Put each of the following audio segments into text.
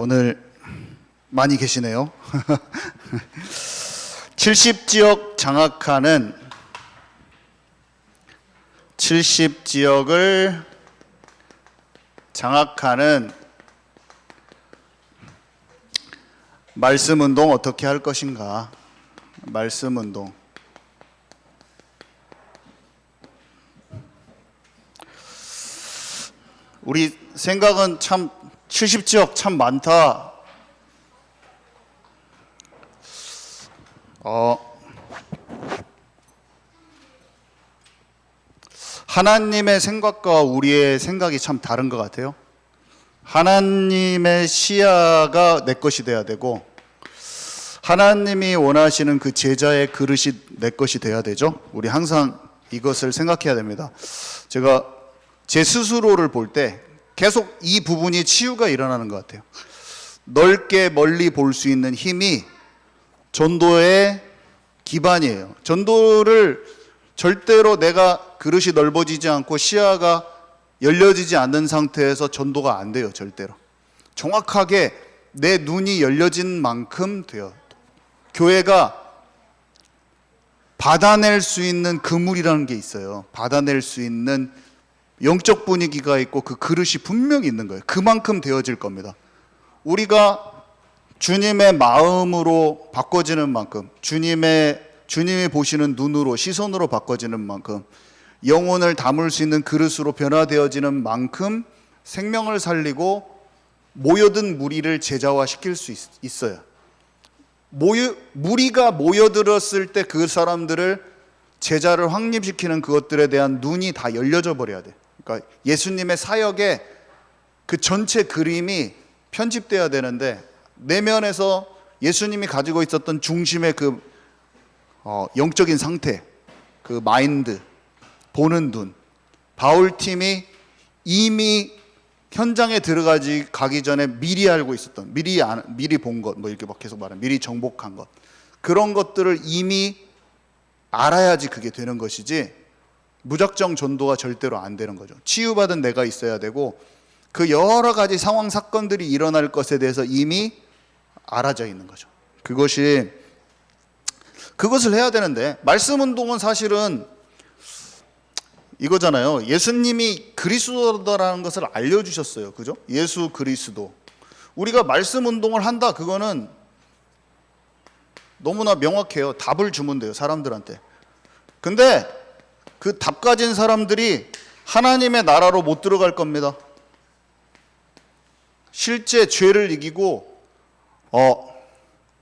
오늘 많이 계시네요. 70지역 장악하는 70지역을 장악하는 말씀 운동 어떻게 할 것인가? 말씀 운동. 우리 생각은 참 70지역 참 많다. 하나님의 생각과 우리의 생각이 참 다른 것 같아요. 하나님의 시야가 내 것이 돼야 되고, 하나님이 원하시는 그 제자의 그릇이 내 것이 돼야 되죠. 우리 항상 이것을 생각해야 됩니다. 제가 제 스스로를 볼 때 계속 이 부분이 치유가 일어나는 것 같아요. 넓게 멀리 볼 수 있는 힘이 전도의 기반이에요. 전도를 절대로 내가 그릇이 넓어지지 않고 시야가 열려지지 않는 상태에서 전도가 안 돼요. 절대로. 정확하게 내 눈이 열려진 만큼 돼요. 교회가 받아낼 수 있는 그물이라는 게 있어요. 받아낼 수 있는 영적 분위기가 있고 그 그릇이 분명히 있는 거예요. 그만큼 되어질 겁니다. 우리가 주님의 마음으로 바꿔지는 만큼, 주님이 보시는 눈으로, 시선으로 바꿔지는 만큼, 영혼을 담을 수 있는 그릇으로 변화되어지는 만큼 생명을 살리고 모여든 무리를 제자화시킬 수 있어요. 무리가 모여들었을 때 그 사람들을 제자를 확립시키는 그것들에 대한 눈이 다 열려져 버려야 돼. 그러니까 예수님의 사역의 그 전체 그림이 편집돼야 되는데, 내면에서 예수님이 가지고 있었던 중심의 그 영적인 상태, 그 마인드, 보는 눈, 바울팀이 이미 현장에 가기 전에 미리 알고 있었던, 미리 본 것, 뭐 이렇게 막 계속 말하는, 미리 정복한 것, 그런 것들을 이미 알아야지 그게 되는 것이지, 무작정 전도가 절대로 안 되는 거죠. 치유받은 내가 있어야 되고, 그 여러 가지 상황 사건들이 일어날 것에 대해서 이미 알아져 있는 거죠. 그것을 해야 되는데, 말씀 운동은 사실은 이거잖아요. 예수님이 그리스도다라는 것을 알려주셨어요. 그죠? 예수 그리스도. 우리가 말씀 운동을 한다, 그거는 너무나 명확해요. 답을 주면 돼요, 사람들한테. 근데 그 답 가진 사람들이 하나님의 나라로 못 들어갈 겁니다. 실제 죄를 이기고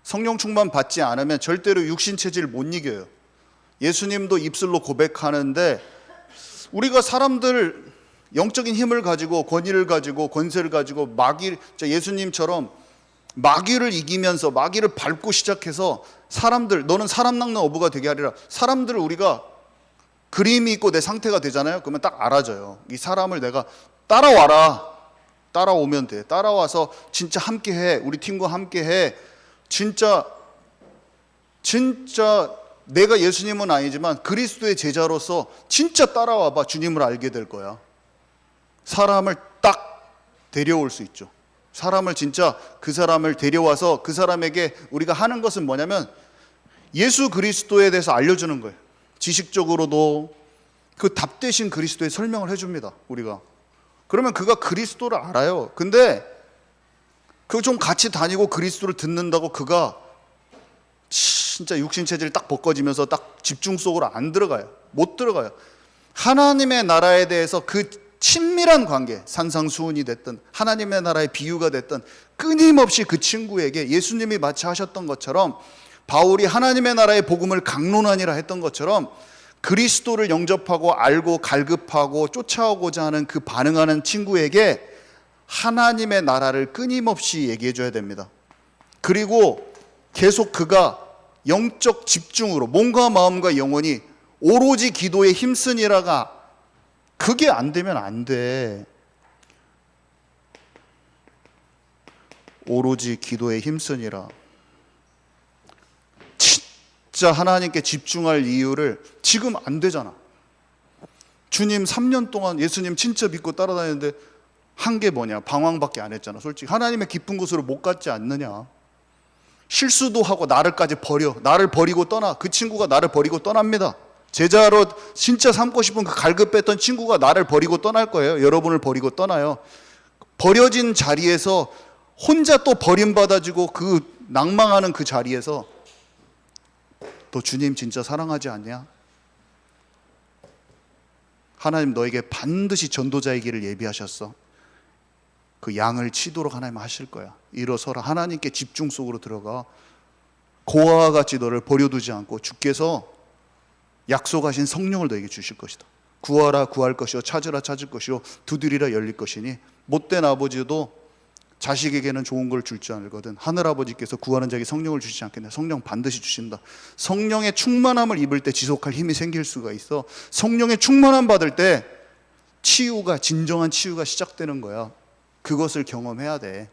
성령 충만 받지 않으면 절대로 육신 체질을 못 이겨요. 예수님도 입술로 고백하는데, 우리가 사람들 영적인 힘을 가지고, 권위를 가지고, 권세를 가지고, 예수님처럼 마귀를 이기면서 마귀를 밟고 시작해서 사람들, 너는 사람 낚는 어부가 되게 하리라, 사람들을 우리가 그림이 있고 내 상태가 되잖아요. 그러면 딱 알아져요. 이 사람을 내가 따라오면 돼. 따라와서 진짜 함께해. 우리 팀과 함께해. 진짜 내가 예수님은 아니지만 그리스도의 제자로서 진짜 따라와봐. 주님을 알게 될 거야. 사람을 딱 데려올 수 있죠. 사람을 진짜, 그 사람을 데려와서 그 사람에게 우리가 하는 것은 뭐냐면 예수 그리스도에 대해서 알려주는 거예요. 지식적으로도 그 답 대신 그리스도의 설명을 해줍니다. 우리가. 그러면 그가 그리스도를 알아요. 근데 그 좀 같이 다니고 그리스도를 듣는다고 그가 진짜 육신 체질이 딱 벗겨지면서 딱 집중 속으로 안 들어가요. 못 들어가요. 하나님의 나라에 대해서 그 친밀한 관계, 산상수훈이 됐든 하나님의 나라의 비유가 됐든 끊임없이 그 친구에게 예수님이 마치 하셨던 것처럼, 바울이 하나님의 나라의 복음을 강론하니라 했던 것처럼, 그리스도를 영접하고 알고 갈급하고 쫓아오고자 하는 그 반응하는 친구에게 하나님의 나라를 끊임없이 얘기해 줘야 됩니다. 그리고 계속 그가 영적 집중으로 몸과 마음과 영혼이 오로지 기도에 힘쓰니라가, 그게 안 되면 안 돼. 오로지 기도에 힘쓰니라. 진짜 하나님께 집중할 이유를 지금 안 되잖아. 주님 3년 동안 예수님 진짜 믿고 따라다니는데 한 게 뭐냐? 방황밖에 안 했잖아. 솔직히 하나님의 깊은 곳으로 못 갔지 않느냐? 실수도 하고 나를까지 버려. 나를 버리고 떠나. 그 친구가 나를 버리고 떠납니다. 제자로 진짜 삼고 싶은 그 갈급했던 친구가 나를 버리고 떠날 거예요. 여러분을 버리고 떠나요. 버려진 자리에서 혼자 또 버림받아지고 그 낭망하는 그 자리에서 너 주님 진짜 사랑하지 않냐? 하나님 너에게 반드시 전도자의 길을 예비하셨어. 그 양을 치도록 하나님 하실 거야. 일어서라. 하나님께 집중 속으로 들어가. 고아와 같이 너를 버려두지 않고 주께서 약속하신 성령을 너에게 주실 것이다. 구하라 구할 것이요 찾으라 찾을 것이요 두드리라 열릴 것이니 못된 아버지도 자식에게는 좋은 걸 줄 줄 알거든. 하늘아버지께서 구하는 자에게 성령을 주시지 않겠냐. 성령 반드시 주신다. 성령의 충만함을 입을 때 지속할 힘이 생길 수가 있어. 성령의 충만함 받을 때 치유가, 진정한 치유가 시작되는 거야. 그것을 경험해야 돼.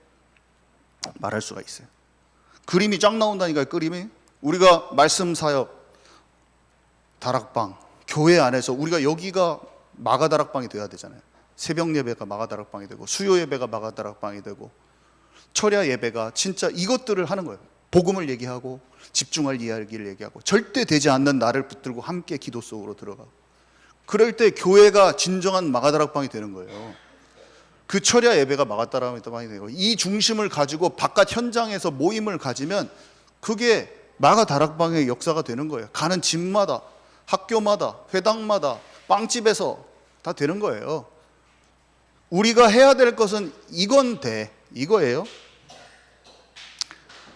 말할 수가 있어요. 그림이 쫙 나온다니까요. 그림이. 우리가 말씀 사역, 다락방, 교회 안에서 우리가 여기가 마가다락방이 돼야 되잖아요. 새벽 예배가 마가다락방이 되고 수요 예배가 마가다락방이 되고 철야 예배가 진짜 이것들을 하는 거예요. 복음을 얘기하고 집중할 이야기를 얘기하고 절대 되지 않는 나를 붙들고 함께 기도 속으로 들어가. 그럴 때 교회가 진정한 마가다락방이 되는 거예요. 그 철야 예배가 마가다락방이 되고 이 중심을 가지고 바깥 현장에서 모임을 가지면 그게 마가다락방의 역사가 되는 거예요. 가는 집마다, 학교마다, 회당마다, 빵집에서 다 되는 거예요. 우리가 해야 될 것은 이거예요.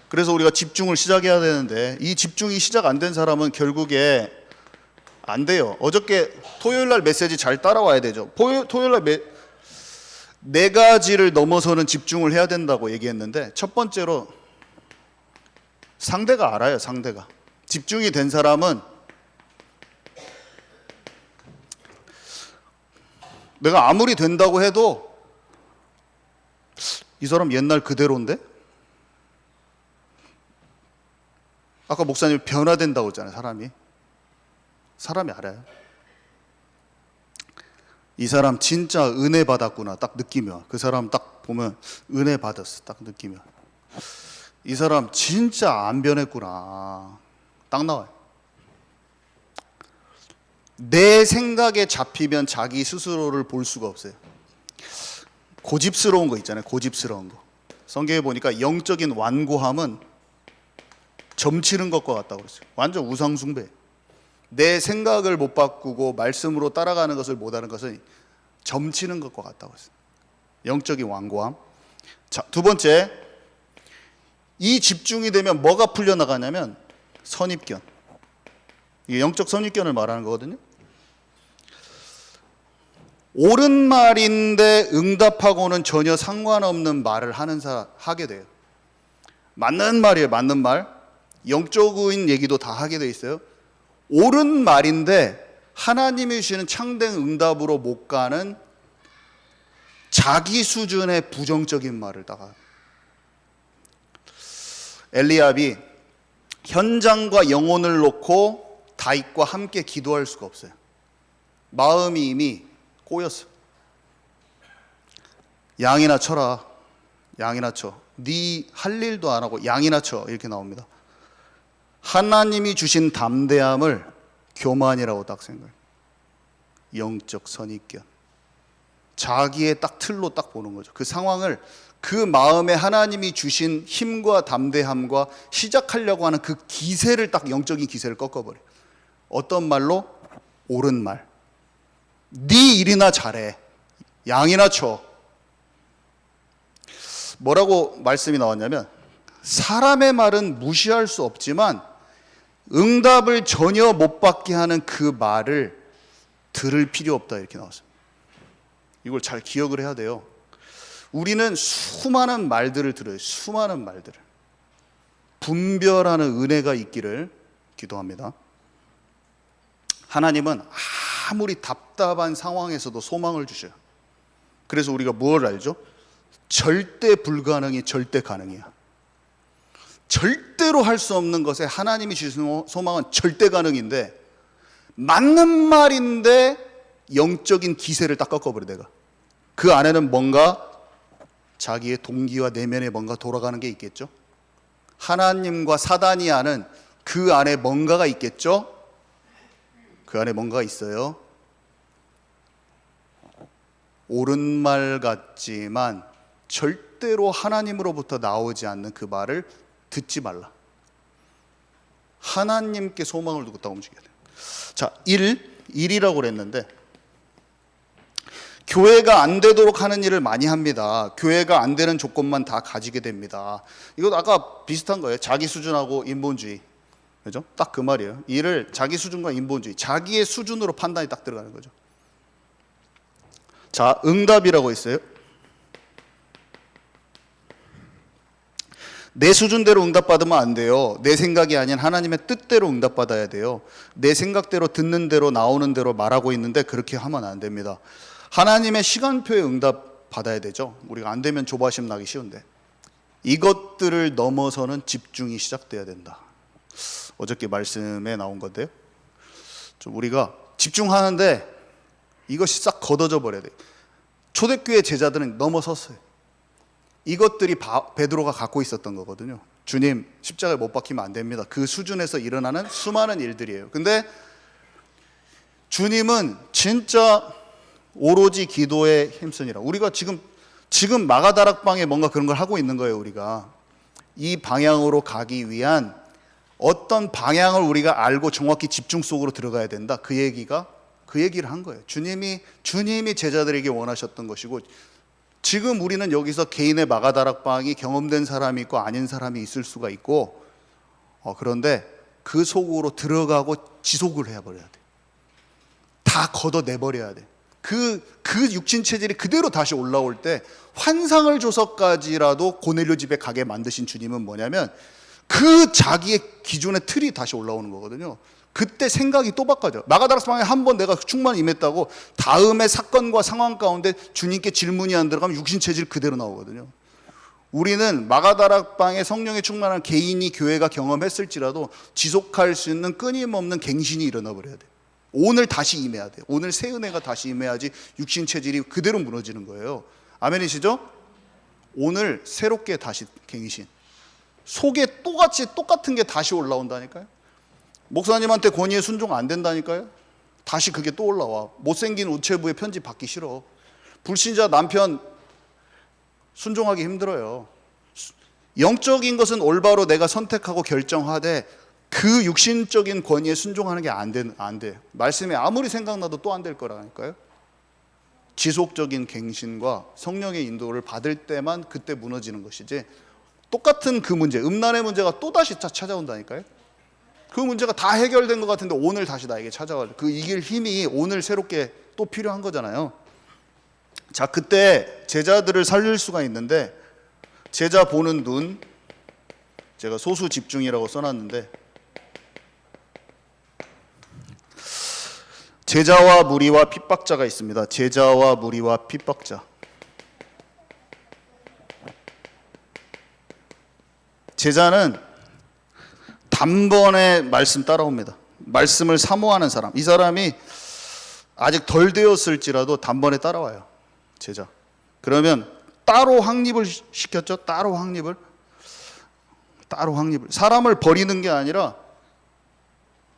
그래서 우리가 집중을 시작해야 되는데 이 집중이 시작 안 된 사람은 결국에 안 돼요. 어저께 토요일 날 메시지 잘 따라와야 되죠. 토요일 날 네 가지를 넘어서는 집중을 해야 된다고 얘기했는데 첫 번째로 상대가 알아요. 상대가. 집중이 된 사람은 내가 아무리 된다고 해도 이 사람 옛날 그대로인데? 아까 목사님 변화된다고 했잖아요. 사람이 알아요. 이 사람 진짜 은혜 받았구나 딱 느낌이 와. 그 사람 딱 보면 은혜 받았어 딱 느낌이 와. 이 사람 진짜 안 변했구나 딱 나와요. 내 생각에 잡히면 자기 스스로를 볼 수가 없어요. 고집스러운 거 있잖아요. 고집스러운 거. 성경에 보니까 영적인 완고함은 점치는 것과 같다고 그랬어요. 완전 우상숭배. 내 생각을 못 바꾸고 말씀으로 따라가는 것을 못하는 것은 점치는 것과 같다고 했어요. 영적인 완고함. 자, 두 번째, 이 집중이 되면 뭐가 풀려나가냐면 선입견. 이게 영적 선입견을 말하는 거거든요. 옳은 말인데 응답하고는 전혀 상관없는 말을 하게 돼요. 맞는 말이에요. 맞는 말. 영적인 얘기도 다 하게 돼 있어요. 옳은 말인데 하나님이 주시는 참된 응답으로 못 가는 자기 수준의 부정적인 말을 다가. 엘리압이 현장과 영혼을 놓고 다윗과 함께 기도할 수가 없어요. 마음이 이미 꼬였어. 양이나 쳐라. 양이나 쳐. 네 할 일도 안 하고 양이나 쳐. 이렇게 나옵니다. 하나님이 주신 담대함을 교만이라고 딱 생각해요. 영적 선입견. 자기의 딱 틀로 딱 보는 거죠. 그 상황을 그 마음에 하나님이 주신 힘과 담대함과 시작하려고 하는 그 기세를 딱 영적인 기세를 꺾어버려요. 어떤 말로? 옳은 말. 네 일이나 잘해. 양이나 쳐. 뭐라고 말씀이 나왔냐면 사람의 말은 무시할 수 없지만 응답을 전혀 못 받게 하는 그 말을 들을 필요 없다 이렇게 나왔습니다. 이걸 잘 기억을 해야 돼요. 우리는 수많은 말들을 들어요. 수많은 말들을. 분별하는 은혜가 있기를 기도합니다. 하나님은 아무리 답답한 상황에서도 소망을 주셔요. 그래서 우리가 뭘 알죠? 절대 불가능이 절대 가능이야. 절대로 할 수 없는 것에 하나님이 주시는 소망은 절대 가능인데 맞는 말인데 영적인 기세를 딱 꺾어버려 내가. 그 안에는 뭔가 자기의 동기와 내면에 뭔가 돌아가는 게 있겠죠. 하나님과 사단이 아는 그 안에 뭔가가 있겠죠. 그 안에 뭔가가 있어요. 옳은 말 같지만 절대로 하나님으로부터 나오지 않는 그 말을 듣지 말라. 하나님께 소망을 두고 딱 움직여야 돼요. 자, 1이라고 그랬는데, 교회가 안 되도록 하는 일을 많이 합니다. 교회가 안 되는 조건만 다 가지게 됩니다. 이거 아까 비슷한 거예요. 자기 수준하고 인본주의. 그죠? 딱 그 말이에요. 일을 자기 수준과 인본주의, 자기의 수준으로 판단이 딱 들어가는 거죠. 자, 응답이라고 있어요. 내 수준대로 응답받으면 안 돼요. 내 생각이 아닌 하나님의 뜻대로 응답받아야 돼요. 내 생각대로 듣는 대로 나오는 대로 말하고 있는데 그렇게 하면 안 됩니다. 하나님의 시간표에 응답 받아야 되죠. 우리가 안 되면 조바심 나기 쉬운데, 이것들을 넘어서는 집중이 시작돼야 된다. 어저께 말씀에 나온 건데요. 좀 우리가 집중하는데 이것이 싹 걷어져 버려야 돼요. 초대교회 제자들은 넘어섰어요. 이것들이 베드로가 갖고 있었던 거거든요. 주님 십자가에 못 박히면 안 됩니다. 그 수준에서 일어나는 수많은 일들이에요. 근데 주님은 진짜 오로지 기도에 힘쓰니라. 우리가 지금 마가다락방에 뭔가 그런 걸 하고 있는 거예요. 우리가 이 방향으로 가기 위한 어떤 방향을 우리가 알고 정확히 집중 속으로 들어가야 된다. 그 얘기를 한 거예요. 주님이 제자들에게 원하셨던 것이고, 지금 우리는 여기서 개인의 마가다락방이 경험된 사람이 있고 아닌 사람이 있을 수가 있고, 그런데 그 속으로 들어가고 지속을 해버려야 돼. 다 걷어내버려야 돼. 그 육신 체질이 그대로 다시 올라올 때 환상을 줘서까지라도 고넬료 집에 가게 만드신 주님은 뭐냐면 그 자기의 기존의 틀이 다시 올라오는 거거든요. 그때 생각이 또 바꿔져. 마가다락방에 한 번 내가 충만 임했다고 다음의 사건과 상황 가운데 주님께 질문이 안 들어가면 육신 체질 그대로 나오거든요. 우리는 마가다락방에 성령의 충만한 개인이 교회가 경험했을지라도 지속할 수 있는 끊임없는 갱신이 일어나 버려야 돼. 오늘 다시 임해야 돼. 오늘 새 은혜가 다시 임해야지 육신 체질이 그대로 무너지는 거예요. 아멘이시죠? 오늘 새롭게 다시 갱신. 속에 똑같은 게 다시 올라온다니까요. 목사님한테 권위에 순종 안 된다니까요. 다시 그게 또 올라와. 못생긴 우체부에 편지 받기 싫어. 불신자 남편 순종하기 힘들어요. 영적인 것은 올바로 내가 선택하고 결정하되 그 육신적인 권위에 순종하는 게 안 돼. 말씀이 아무리 생각나도 또 안 될 거라니까요. 지속적인 갱신과 성령의 인도를 받을 때만 그때 무너지는 것이지, 똑같은 그 문제, 음란의 문제가 또 다시 찾아온다니까요. 그 문제가 다 해결된 것 같은데 오늘 다시 나에게 찾아와요. 그 이길 힘이 오늘 새롭게 또 필요한 거잖아요. 자, 그때 제자들을 살릴 수가 있는데, 제자 보는 눈, 제가 소수 집중이라고 써놨는데, 제자와 무리와 핍박자가 있습니다. 제자와 무리와 핍박자. 제자는 단번에 말씀 따라옵니다. 말씀을 사모하는 사람. 이 사람이 아직 덜 되었을지라도 단번에 따라와요. 제자. 그러면 따로 확립을 시켰죠. 따로 확립을. 사람을 버리는 게 아니라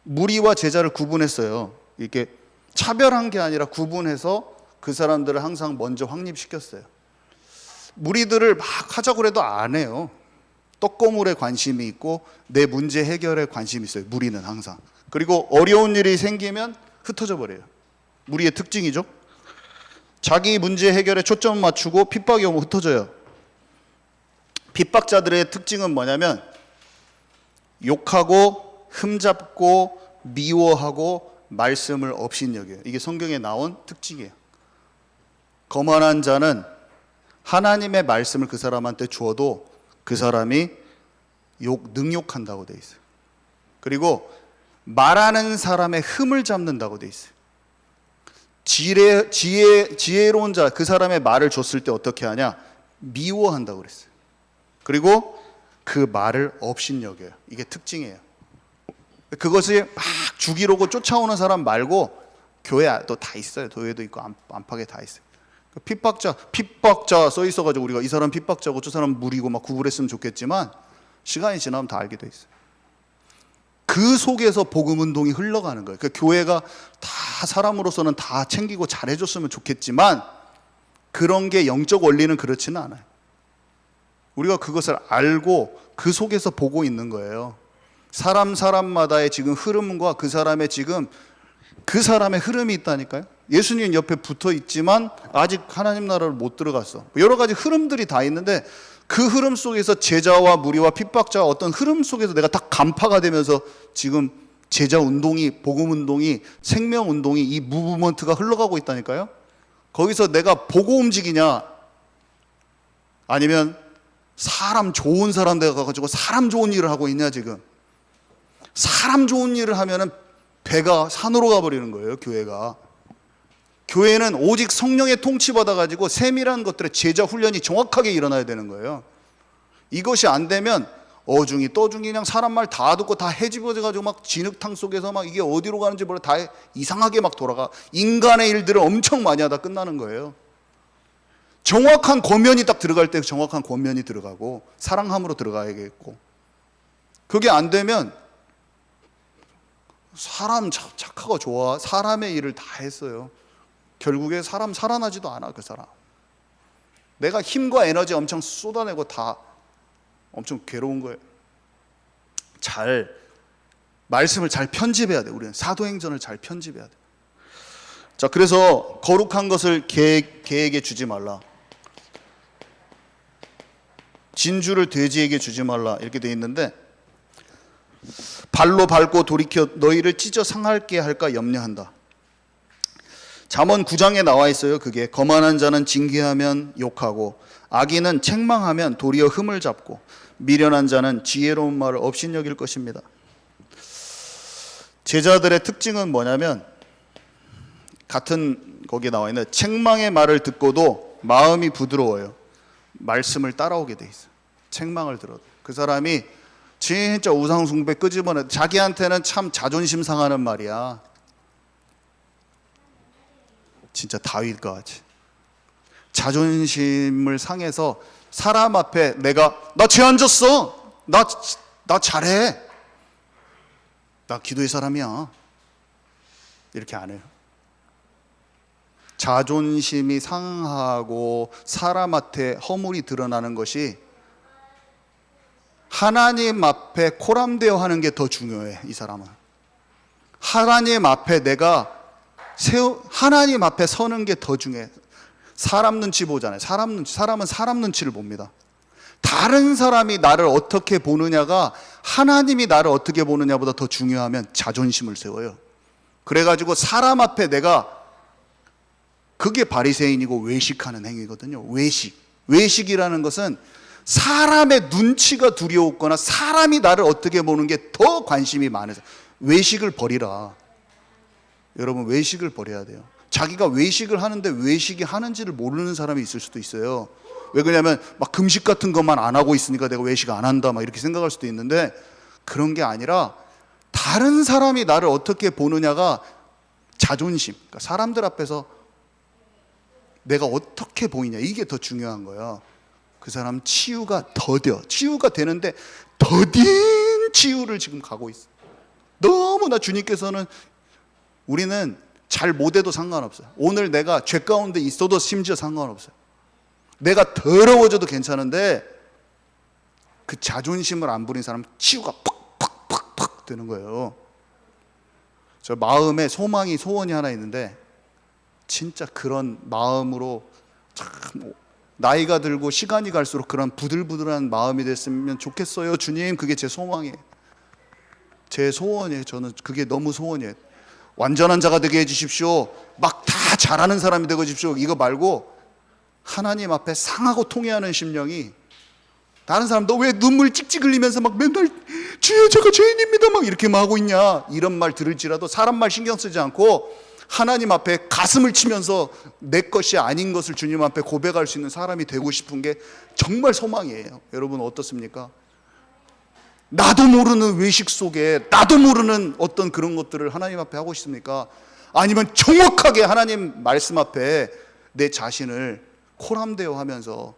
무리와 제자를 구분했어요. 이렇게 차별한 게 아니라 구분해서 그 사람들을 항상 먼저 확립시켰어요. 무리들을 막 하자고 해도 안 해요. 떡고물에 관심이 있고 내 문제 해결에 관심이 있어요. 무리는 항상. 그리고 어려운 일이 생기면 흩어져 버려요. 무리의 특징이죠. 자기 문제 해결에 초점 맞추고 핍박이 오면 흩어져요. 핍박자들의 특징은 뭐냐면 욕하고 흠잡고 미워하고 말씀을 업신여겨요. 이게 성경에 나온 특징이에요. 거만한 자는 하나님의 말씀을 그 사람한테 주어도 그 사람이 능욕한다고 돼 있어요. 그리고 말하는 사람의 흠을 잡는다고 돼 있어요. 지혜로운 자, 그 사람의 말을 줬을 때 어떻게 하냐? 미워한다고 그랬어요. 그리고 그 말을 업신여겨요. 이게 특징이에요. 그것을 막 죽이려고 쫓아오는 사람 말고 교회도 다 있어요. 교회도 있고 안팎에 다 있어요. 핍박자 써 있어가지고 우리가 이 사람 핍박자고 저 사람 무리고 막 구분했으면 좋겠지만 시간이 지나면 다 알게 돼 있어요. 그 속에서 복음 운동이 흘러가는 거예요. 그러니까 교회가 다 사람으로서는 다 챙기고 잘해줬으면 좋겠지만 그런 게 영적 원리는 그렇지는 않아요. 우리가 그것을 알고 그 속에서 보고 있는 거예요. 사람마다의 지금 흐름과 그 사람의 지금 그 사람의 흐름이 있다니까요. 예수님 옆에 붙어 있지만 아직 하나님 나라를 못 들어갔어. 여러 가지 흐름들이 다 있는데 그 흐름 속에서 제자와 무리와 핍박자와 어떤 흐름 속에서 내가 딱 간파가 되면서 지금 제자 운동이, 복음 운동이, 생명 운동이, 이 무브먼트가 흘러가고 있다니까요. 거기서 내가 보고 움직이냐 아니면 사람 좋은 사람 되어 가지고 사람 좋은 일을 하고 있냐. 지금 사람 좋은 일을 하면은 배가 산으로 가버리는 거예요. 교회는 오직 성령의 통치받아 가지고 세밀한 것들의 제자 훈련이 정확하게 일어나야 되는 거예요. 이것이 안 되면 어중이 떠중이 그냥 사람 말 다 듣고 다 헤집어져 가지고 막 진흙탕 속에서 막 이게 어디로 가는지 몰라 다 이상하게 막 돌아가. 인간의 일들을 엄청 많이 하다 끝나는 거예요. 정확한 권면이 딱 들어갈 때 정확한 권면이 들어가고 사랑함으로 들어가야겠고, 그게 안 되면 사람 착하고 좋아 사람의 일을 다 했어요. 결국에 사람 살아나지도 않아. 그 사람 내가 힘과 에너지 엄청 쏟아내고 다 엄청 괴로운 거예요. 말씀을 잘 편집해야 돼. 우리는 사도행전을 잘 편집해야 돼. 자, 그래서 거룩한 것을 개에게 주지 말라, 진주를 돼지에게 주지 말라 이렇게 돼 있는데, 발로 밟고 돌이켜 너희를 찢어 상할게 할까 염려한다. 잠언 9장에 나와 있어요. 그게 거만한 자는 징계하면 욕하고 악인은 책망하면 도리어 흠을 잡고 미련한 자는 지혜로운 말을 업신여길 것입니다. 제자들의 특징은 뭐냐면, 같은 거기에 나와 있는 책망의 말을 듣고도 마음이 부드러워요. 말씀을 따라오게 돼 있어요. 책망을 들어도 그 사람이 진짜 우상숭배 끄집어내, 자기한테는 참 자존심 상하는 말이야. 진짜 다윗과 같이 자존심을 상해서 사람 앞에 나 죄 안 졌어, 나 잘해, 나 기도의 사람이야 이렇게 안 해요. 자존심이 상하고 사람 앞에 허물이 드러나는 것이 하나님 앞에 코람되어 하는 게 더 중요해. 이 사람은 하나님 앞에 하나님 앞에 서는 게 더 중요해. 사람 눈치 보잖아요. 사람은 사람 눈치를 봅니다. 다른 사람이 나를 어떻게 보느냐가 하나님이 나를 어떻게 보느냐보다 더 중요하면 자존심을 세워요. 그래가지고 사람 앞에 그게 바리새인이고 외식하는 행위거든요. 외식이라는 것은 사람의 눈치가 두려웠거나 사람이 나를 어떻게 보는 게 더 관심이 많아서 외식을 버리라. 여러분, 외식을 버려야 돼요. 자기가 외식을 하는데 외식이 하는지를 모르는 사람이 있을 수도 있어요. 왜 그러냐면 막 금식 같은 것만 안 하고 있으니까 내가 외식 안 한다 막 이렇게 생각할 수도 있는데, 그런 게 아니라 다른 사람이 나를 어떻게 보느냐가 자존심, 그러니까 사람들 앞에서 내가 어떻게 보이냐, 이게 더 중요한 거야. 그 사람 치유가 되는데 더딘 치유를 지금 가고 있어. 너무나 주님께서는, 우리는 잘 못해도 상관없어요. 오늘 내가 죄 가운데 있어도 심지어 상관없어요. 내가 더러워져도 괜찮은데 그 자존심을 안 부린 사람 치유가 팍팍팍팍 되는 거예요. 저 마음에 소원이 하나 있는데, 진짜 그런 마음으로 참 나이가 들고 시간이 갈수록 그런 부들부들한 마음이 됐으면 좋겠어요. 주님, 그게 제 소망이에요. 제 소원이에요. 저는 그게 너무 소원이에요. 완전한 자가 되게 해주십시오, 막 다 잘하는 사람이 되고 싶시오, 이거 말고 하나님 앞에 상하고 통회하는 심령이, 다른 사람 너 왜 눈물 찍찍 흘리면서 막 맨날 주여 제가 죄인입니다 막 이렇게 하고 있냐, 이런 말 들을지라도 사람 말 신경 쓰지 않고 하나님 앞에 가슴을 치면서 내 것이 아닌 것을 주님 앞에 고백할 수 있는 사람이 되고 싶은 게 정말 소망이에요. 여러분 어떻습니까? 나도 모르는 외식 속에 나도 모르는 어떤 그런 것들을 하나님 앞에 하고 싶습니까? 아니면 정확하게 하나님 말씀 앞에 내 자신을 코람데오 하면서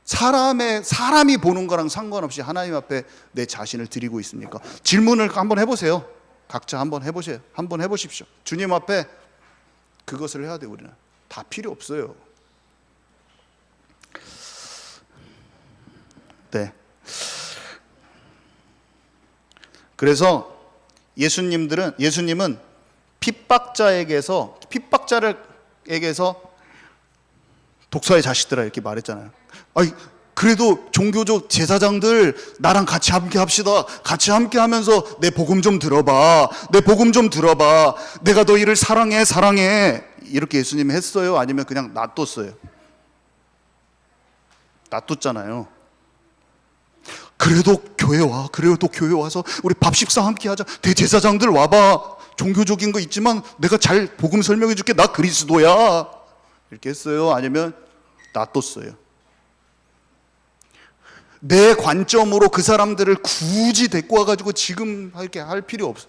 사람이 보는 거랑 상관없이 하나님 앞에 내 자신을 드리고 있습니까? 질문을 한번 해보세요. 각자 한번 해보세요. 한번 해보십시오. 주님 앞에 그것을 해야 돼요. 우리는 다 필요 없어요. 네. 그래서 예수님은 핍박자에게서 독사의 자식들아 이렇게 말했잖아요. 아니 그래도 종교적 제사장들 나랑 같이 함께 합시다. 같이 함께 하면서 내 복음 좀 들어봐. 내가 너희를 사랑해. 이렇게 예수님이 했어요? 아니면 그냥 놔뒀어요? 놔뒀잖아요. 그래도 교회 와서 우리 밥 식사 함께 하자. 대제사장들 와봐. 종교적인 거 있지만 내가 잘 복음 설명해 줄게. 나 그리스도야. 이렇게 했어요? 아니면 놔뒀어요? 내 관점으로 그 사람들을 굳이 데리고 와가지고 지금 이렇게 할 필요 없어.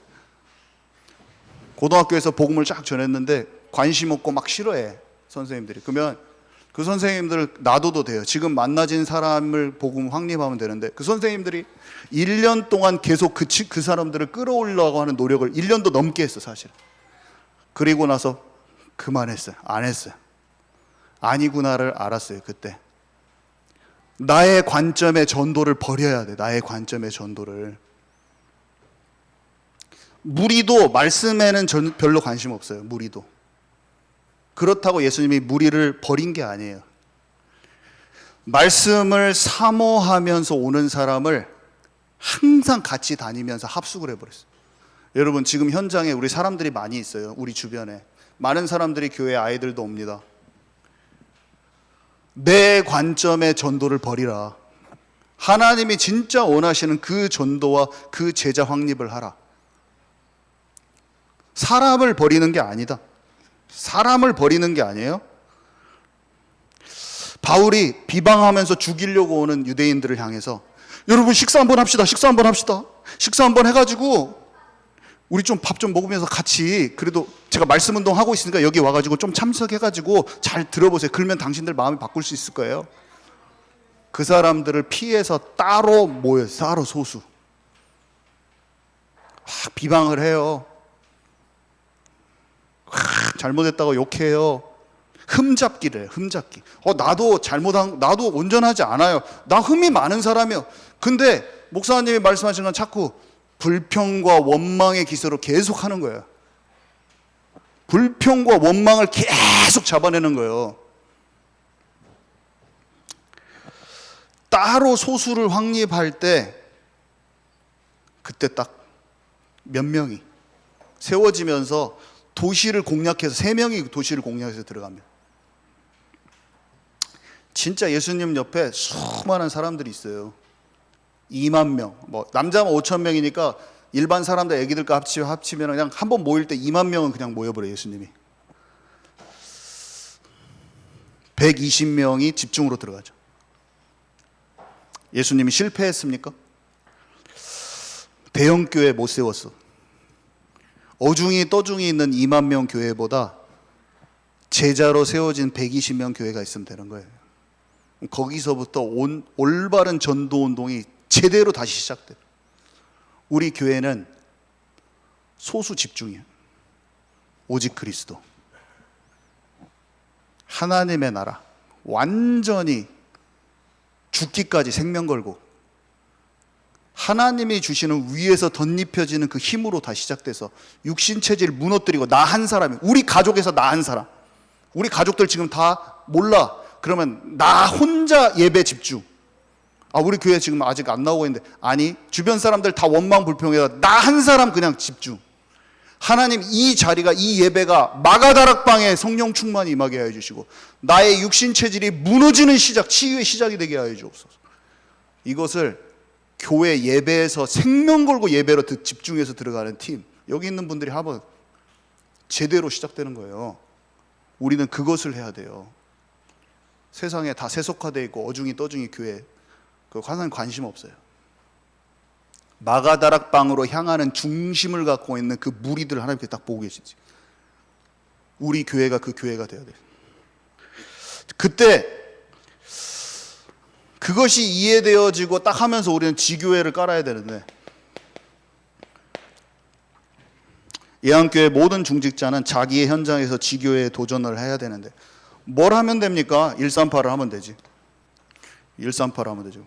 고등학교에서 복음을 쫙 전했는데 관심 없고 막 싫어해 선생님들이. 그러면 그 선생님들을 놔둬도 돼요. 지금 만나진 사람을 복음 확립하면 되는데 그 선생님들이 1년 동안 계속 그 사람들을 끌어올리려고 하는 노력을 1년도 넘게 했어 사실. 그리고 나서 그만했어요. 안 했어요. 아니구나를 알았어요. 그때 나의 관점의 전도를 버려야 돼. 나의 관점의 전도를. 무리도 말씀에는 별로 관심 없어요. 무리도. 그렇다고 예수님이 무리를 버린 게 아니에요. 말씀을 사모하면서 오는 사람을 항상 같이 다니면서 합숙을 해버렸어요. 여러분 지금 현장에 우리 사람들이 많이 있어요. 우리 주변에 많은 사람들이 교회 아이들도 옵니다. 내 관점의 전도를 버리라. 하나님이 진짜 원하시는 그 전도와 그 제자 확립을 하라. 사람을 버리는 게 아니다. 사람을 버리는 게 아니에요. 바울이 비방하면서 죽이려고 오는 유대인들을 향해서 여러분 식사 한번 합시다. 식사 한번 해가지고 우리 좀 밥 좀 먹으면서 같이 그래도 제가 말씀 운동 하고 있으니까 여기 와가지고 좀 참석해가지고 잘 들어보세요. 그러면 당신들 마음이 바꿀 수 있을 거예요. 그 사람들을 피해서 따로 모여요. 따로 소수. 비방을 해요. 잘못했다고 욕해요. 흠잡기를 해요. 흠잡기. 나도 온전하지 않아요. 나 흠이 많은 사람이요. 근데 목사님이 말씀하시는 건 자꾸 불평과 원망의 기세로 계속 하는 거예요. 불평과 원망을 계속 잡아내는 거예요. 따로 소수를 확립할 때 그때 딱 몇 명이 세워지면서 도시를 공략해서 3명이 도시를 공략해서 들어갑니다. 진짜 예수님 옆에 수많은 사람들이 있어요. 2만 명, 남자면 5천 명이니까 일반 사람들, 애기들과 합치면 그냥 한 번 모일 때 2만 명은 그냥 모여버려요. 예수님이 120명이 집중으로 들어가죠. 예수님이 실패했습니까? 대형 교회 못 세웠어. 어중이 떠중이 있는 2만 명 교회보다 제자로 세워진 120명 교회가 있으면 되는 거예요. 거기서부터 올바른 전도 운동이 제대로 다시 시작돼요. 우리 교회는 소수 집중이에요. 오직 그리스도. 하나님의 나라. 완전히 죽기까지 생명 걸고 하나님이 주시는 위에서 덧입혀지는 그 힘으로 다 시작돼서 육신 체질을 무너뜨리고 나 한 사람이, 우리 가족에서 나 한 사람, 우리 가족들 지금 다 몰라. 그러면 나 혼자 예배 집중. 우리 교회 지금 아직 안 나오고 있는데, 아니 주변 사람들 다 원망 불평해서 나 한 사람 그냥 집중. 하나님 이 자리가, 이 예배가 마가다락방에 성령 충만이 임하게 하여 주시고 나의 육신 체질이 무너지는 시작, 치유의 시작이 되게 하여 주옵소서. 이것을 교회 예배에서 생명 걸고 예배로 집중해서 들어가는 팀, 여기 있는 분들이 한번 제대로 시작되는 거예요. 우리는 그것을 해야 돼요. 세상에 다 세속화되어 있고 어중이 떠중이 교회, 그 하나님 관심 없어요. 마가다락방으로 향하는 중심을 갖고 있는 그 무리들 하나님께 딱 보고 계시지. 우리 교회가 그 교회가 되어야 돼요. 그때 그것이 이해되어지고 딱 하면서 우리는 지교회를 깔아야 되는데, 예안교회 모든 중직자는 자기의 현장에서 지교회에 도전을 해야 되는데 뭘 하면 됩니까? 138을 하면 되지. 138을 하면 되죠.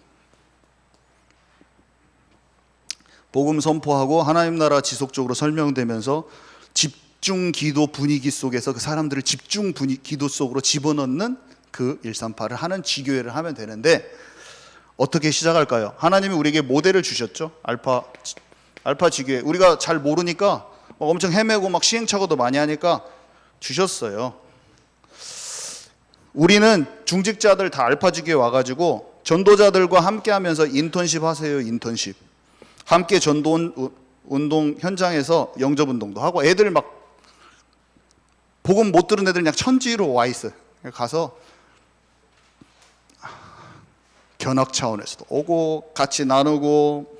복음 선포하고 하나님 나라 지속적으로 설명되면서 집중 기도 분위기 속에서 그 사람들을 집중 기도 속으로 집어넣는 그 138을 하는 지교회를 하면 되는데, 어떻게 시작할까요? 하나님이 우리에게 모델을 주셨죠. 알파 지교회. 우리가 잘 모르니까 엄청 헤매고 막 시행착오도 많이 하니까 주셨어요. 우리는 중직자들 다 알파 지교회 와가지고 전도자들과 함께 하면서 인턴십 하세요. 인턴십. 함께 전도 운동 현장에서 영접 운동도 하고, 애들 막 복음 못 들은 애들 그냥 천지로 와 있어요. 가서 견학 차원에서도 오고 같이 나누고,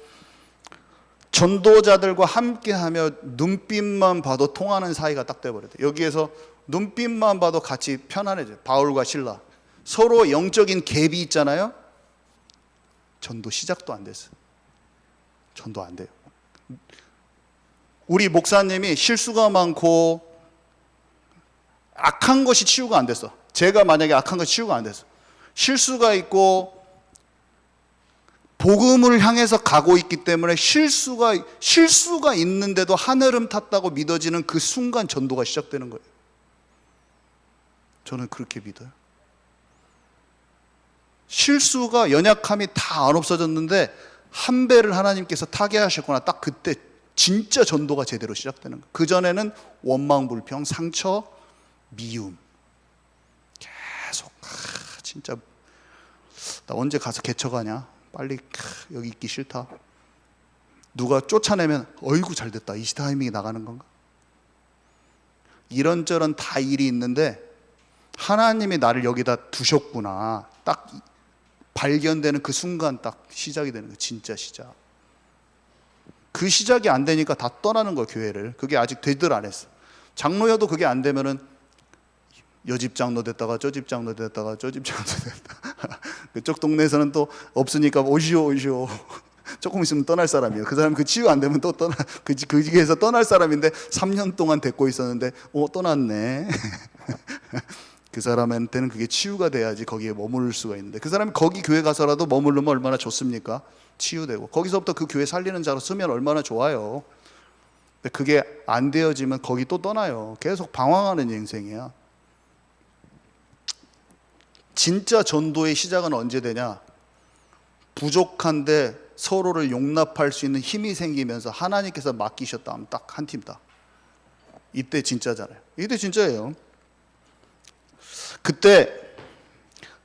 전도자들과 함께하며 눈빛만 봐도 통하는 사이가 딱 돼버려요. 여기에서 눈빛만 봐도 같이 편안해져요. 바울과 실라 서로 영적인 갭이 있잖아요. 전도 시작도 안 됐어요. 전도 안 돼요. 우리 목사님이 실수가 많고 악한 것이 치유가 안 됐어. 제가 만약에 악한 것이 치유가 안 됐어. 실수가 있고 복음을 향해서 가고 있기 때문에 실수가 있는데도 하늘음 탔다고 믿어지는 그 순간 전도가 시작되는 거예요. 저는 그렇게 믿어요. 실수가, 연약함이 다 안 없어졌는데 한 배를 하나님께서 타게 하셨구나. 딱 그때 진짜 전도가 제대로 시작되는 거예요. 그전에는 원망, 불평, 상처, 미움 계속 진짜 나 언제 가서 개척하냐, 빨리 여기 있기 싫다, 누가 쫓아내면 어이구 잘됐다, 이 타이밍에 나가는 건가, 이런저런 다 일이 있는데 하나님이 나를 여기다 두셨구나 딱 발견되는 그 순간 딱 시작이 되는 거예요. 진짜 시작. 그 시작이 안 되니까 다 떠나는 거예요, 교회를. 그게 아직 되들 안 했어. 장로여도 그게 안 되면은 여집 장로 됐다가 저집 장로 됐다가 저집 장로 됐다가 그쪽 동네에서는 또 없으니까 오시오 조금 있으면 떠날 사람이에요. 그 사람 그 치유 안 되면 또 떠나, 그 집에서 떠날 사람인데 3년 동안 데리고 있었는데 떠났네. 그 사람한테는 그게 치유가 돼야지 거기에 머무를 수가 있는데, 그 사람이 거기 교회 가서라도 머무르면 얼마나 좋습니까? 치유되고 거기서부터 그 교회 살리는 자로 쓰면 얼마나 좋아요. 근데 그게 안 되어지면 거기 또 떠나요. 계속 방황하는 인생이야. 진짜 전도의 시작은 언제 되냐? 부족한데 서로를 용납할 수 있는 힘이 생기면서 하나님께서 맡기셨다 하면 딱 한 팀다. 이때 진짜잖아요. 이때 진짜예요. 그때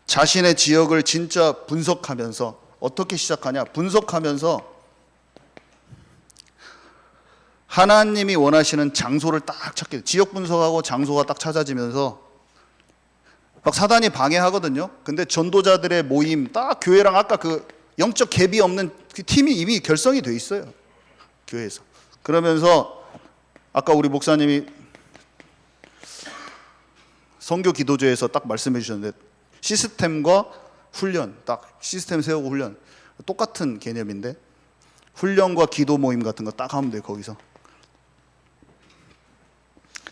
자신의 지역을 진짜 분석하면서, 어떻게 시작하냐? 분석하면서 하나님이 원하시는 장소를 딱 찾게 돼. 지역 분석하고 장소가 딱 찾아지면서 막 사단이 방해하거든요. 근데 전도자들의 모임, 딱 교회랑 아까 그 영적 갭이 없는 그 팀이 이미 결성이 돼 있어요, 교회에서. 그러면서 아까 우리 목사님이 선교 기도제에서 딱 말씀해 주셨는데, 시스템과 훈련, 딱 시스템 세우고 훈련 똑같은 개념인데, 훈련과 기도 모임 같은 거 딱 하면 돼요, 거기서.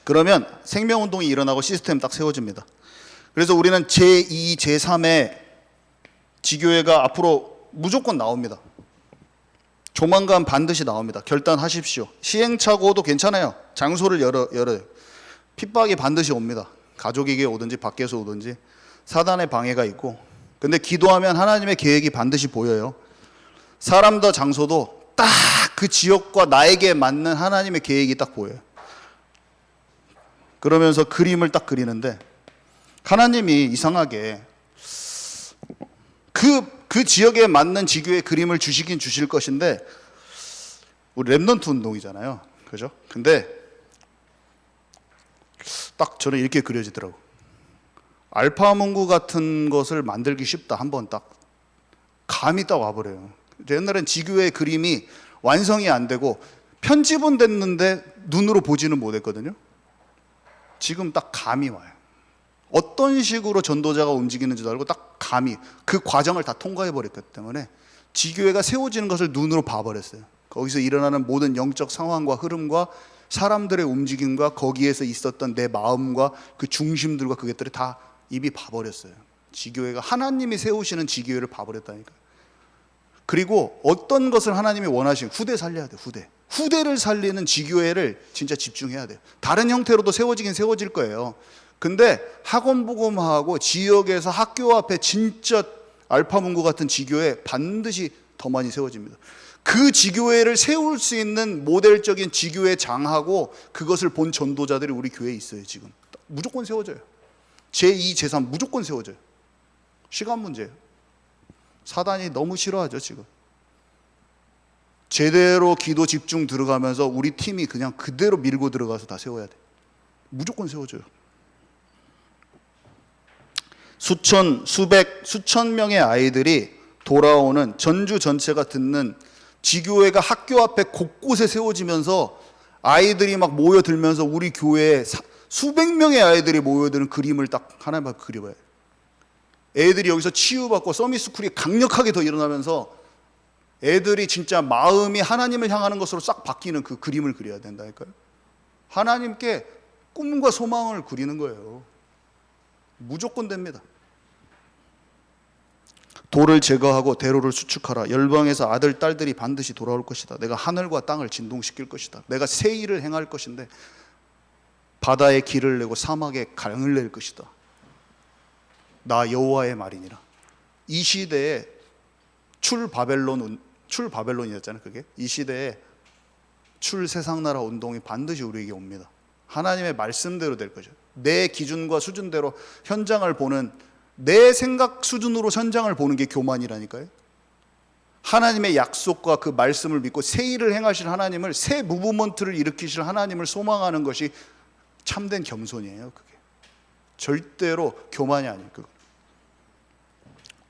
그러면 생명운동이 일어나고 시스템 딱 세워집니다. 그래서 우리는 제2, 제3의 지교회가 앞으로 무조건 나옵니다. 조만간 반드시 나옵니다. 결단하십시오. 시행착오도 괜찮아요. 장소를 열어요. 핍박이 반드시 옵니다. 가족에게 오든지 밖에서 오든지 사단의 방해가 있고, 근데 기도하면 하나님의 계획이 반드시 보여요. 사람도 장소도 딱 그 지역과 나에게 맞는 하나님의 계획이 딱 보여요. 그러면서 그림을 딱 그리는데, 하나님이 이상하게 그 지역에 맞는 지교의 그림을 주시긴 주실 것인데, 우리 랩넌트 운동이잖아요, 그죠? 근데 딱 저는 이렇게 그려지더라고. 알파 문구 같은 것을 만들기 쉽다. 한번 딱 감이 딱 와버려요. 옛날엔 지교의 그림이 완성이 안 되고 편집은 됐는데 눈으로 보지는 못했거든요. 지금 딱 감이 와요. 어떤 식으로 전도자가 움직이는지도 알고 딱 감히 그 과정을 다 통과해 버렸기 때문에 지교회가 세워지는 것을 눈으로 봐버렸어요. 거기서 일어나는 모든 영적 상황과 흐름과 사람들의 움직임과 거기에서 있었던 내 마음과 그 중심들과 그것들이 다 이미 봐버렸어요. 지교회가 하나님이 세우시는 지교회를 봐버렸다니까요. 그리고 어떤 것을 하나님이 원하시는, 후대 살려야 돼요. 후대를 살리는 지교회를 진짜 집중해야 돼요. 다른 형태로도 세워지긴 세워질 거예요. 근데 학원복음하고 지역에서 학교 앞에 진짜 알파문고 같은 지교회 반드시 더 많이 세워집니다. 그 지교회를 세울 수 있는 모델적인 지교회 장하고 그것을 본 전도자들이 우리 교회에 있어요. 지금 무조건 세워져요. 제2, 제3 무조건 세워져요. 시간 문제예요. 사단이 너무 싫어하죠. 지금 제대로 기도 집중 들어가면서 우리 팀이 그냥 그대로 밀고 들어가서 다 세워야 돼. 무조건 세워져요. 수천, 수백, 수천 명의 아이들이 돌아오는, 전주 전체가 듣는 지교회가 학교 앞에 곳곳에 세워지면서 아이들이 막 모여들면서 우리 교회에 수백 명의 아이들이 모여드는 그림을 딱 하나님 앞에 그려봐요. 애들이 여기서 치유받고 서밋스쿨이 강력하게 더 일어나면서 애들이 진짜 마음이 하나님을 향하는 것으로 싹 바뀌는 그 그림을 그려야 된다니까요. 하나님께 꿈과 소망을 그리는 거예요. 무조건 됩니다. 돌을 제거하고 대로를 수축하라. 열방에서 아들 딸들이 반드시 돌아올 것이다. 내가 하늘과 땅을 진동시킬 것이다. 내가 새 일을 행할 것인데 바다에 길을 내고 사막에 강을 낼 것이다. 나 여호와의 말이니라. 이 시대에 출바벨론이었잖아요. 그게 이 시대에 출세상나라 운동이 반드시 우리에게 옵니다. 하나님의 말씀대로 될 거죠. 내 기준과 수준대로 현장을 보는, 내 생각 수준으로 현장을 보는 게 교만이라니까요. 하나님의 약속과 그 말씀을 믿고 새 일을 행하실 하나님을, 새 무브먼트를 일으키실 하나님을 소망하는 것이 참된 겸손이에요. 그게 절대로 교만이 아니에요.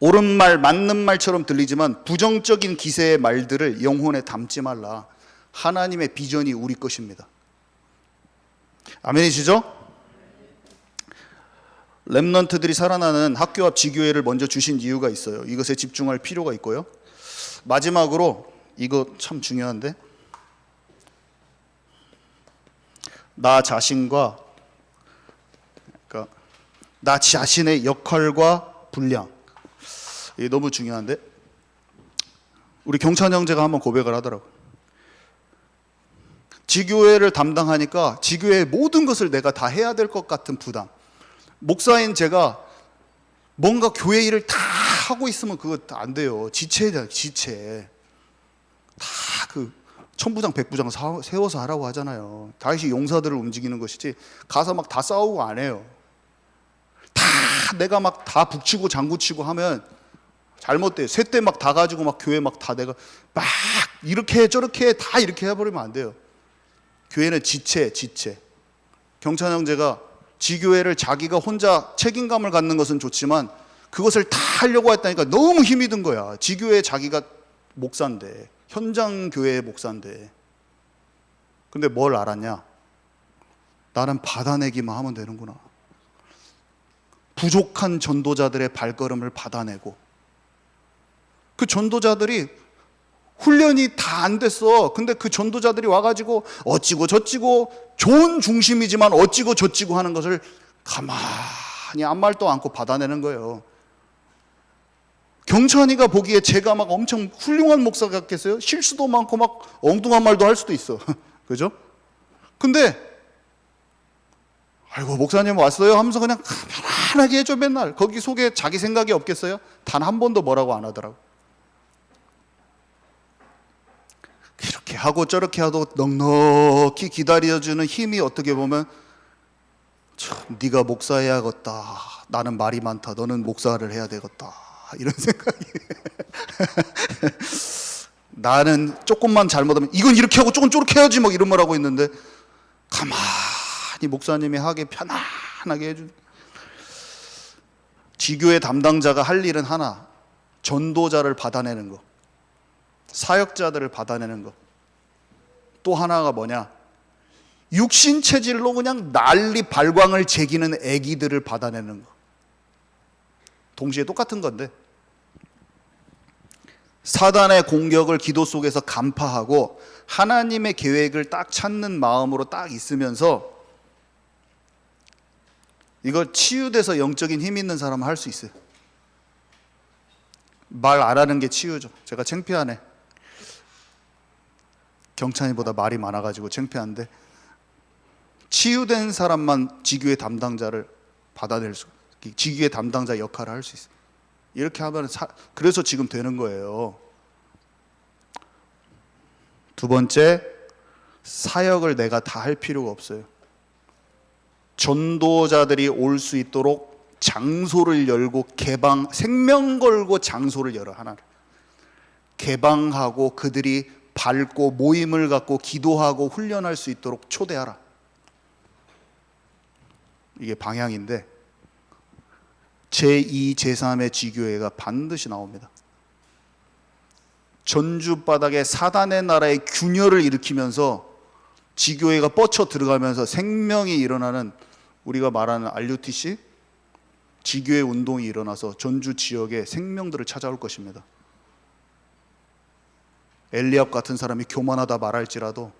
옳은 말, 맞는 말처럼 들리지만 부정적인 기세의 말들을 영혼에 담지 말라. 하나님의 비전이 우리 것입니다. 아멘이시죠? 렘넌트들이 살아나는 학교 앞 지교회를 먼저 주신 이유가 있어요. 이것에 집중할 필요가 있고요. 마지막으로 이거 참 중요한데, 나 자신과, 그러니까 나 자신의 역할과 분량, 이게 너무 중요한데, 우리 경찬 형제가 한번 고백을 하더라고요. 지교회를 담당하니까 지교회의 모든 것을 내가 다 해야 될 것 같은 부담. 목사인 제가 뭔가 교회 일을 다 하고 있으면 그거 안 돼요. 지체잖아요. 지체. 다 그 천부장 백부장 세워서 하라고 하잖아요. 다윗이 용사들을 움직이는 것이지 가서 막 다 싸우고 안 해요. 다 내가 막 다 북치고 장구치고 하면 잘못돼요. 쇠대 막 다 가지고 막 교회 막 다 내가 막 이렇게 저렇게 다 이렇게 해버리면 안 돼요. 교회는 지체. 경찬 형제가 지교회를 자기가 혼자 책임감을 갖는 것은 좋지만 그것을 다 하려고 했다니까 너무 힘이 든 거야. 지교회 자기가 목사인데, 현장 교회의 목사인데. 근데 뭘 알았냐? 나는 받아내기만 하면 되는구나. 부족한 전도자들의 발걸음을 받아내고, 그 전도자들이 훈련이 다 안 됐어. 근데 그 전도자들이 와가지고 어찌고 저찌고, 좋은 중심이지만 어찌고 저찌고 하는 것을 가만히 아무 말도 않고 받아내는 거예요. 경찬이가 보기에 제가 막 엄청 훌륭한 목사 같겠어요? 실수도 많고 막 엉뚱한 말도 할 수도 있어. 그죠? 근데 아이고 목사님 왔어요 하면서 그냥 편안하게 해줘. 맨날 거기 속에 자기 생각이 없겠어요? 단 한 번도 뭐라고 안 하더라고. 이렇게 하고 저렇게 하도 넉넉히 기다려주는 힘이 어떻게 보면 참 네가 목사해야겠다. 나는 말이 많다. 너는 목사를 해야 되겠다. 이런 생각이. 나는 조금만 잘못하면 이건 이렇게 하고 조금 저렇게 해야지 막 이런 말 하고 있는데 가만히 목사님이 하게 편안하게 해주는. 지교회 담당자가 할 일은 하나, 전도자를 받아내는 거, 사역자들을 받아내는 거. 또 하나가 뭐냐? 육신 체질로 그냥 난리 발광을 제기는 애기들을 받아내는 거. 동시에 똑같은 건데, 사단의 공격을 기도 속에서 간파하고 하나님의 계획을 딱 찾는 마음으로 딱 있으면서, 이거 치유돼서 영적인 힘 있는 사람은 할 수 있어요. 말 안 하는 게 치유죠. 제가 창피하네. 경찬이보다 말이 많아가지고 창피한데, 치유된 사람만 지교의 담당자를 받아낼 수, 지교의 담당자 역할을 할 수 있어요. 이렇게 하면 그래서 지금 되는 거예요. 두 번째, 사역을 내가 다 할 필요가 없어요. 전도자들이 올 수 있도록 장소를 열고 생명 걸고 장소를 열어. 하나를 개방하고 그들이 밟고 모임을 갖고 기도하고 훈련할 수 있도록 초대하라. 이게 방향인데, 제2, 제3의 지교회가 반드시 나옵니다. 전주 바닥에 사단의 나라의 균열을 일으키면서 지교회가 뻗쳐 들어가면서 생명이 일어나는, 우리가 말하는 RUTC 지교회 운동이 일어나서 전주 지역에 생명들을 찾아올 것입니다. 엘리압 같은 사람이 교만하다 말할지라도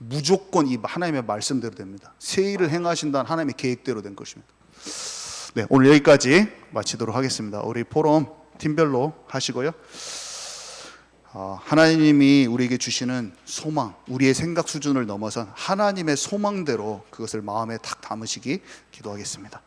무조건 이 하나님의 말씀대로 됩니다. 새 일을 행하신다는 하나님의 계획대로 된 것입니다. 네, 오늘 여기까지 마치도록 하겠습니다. 우리 포럼 팀별로 하시고요. 하나님이 우리에게 주시는 소망, 우리의 생각 수준을 넘어선 하나님의 소망대로 그것을 마음에 탁 담으시기 기도하겠습니다.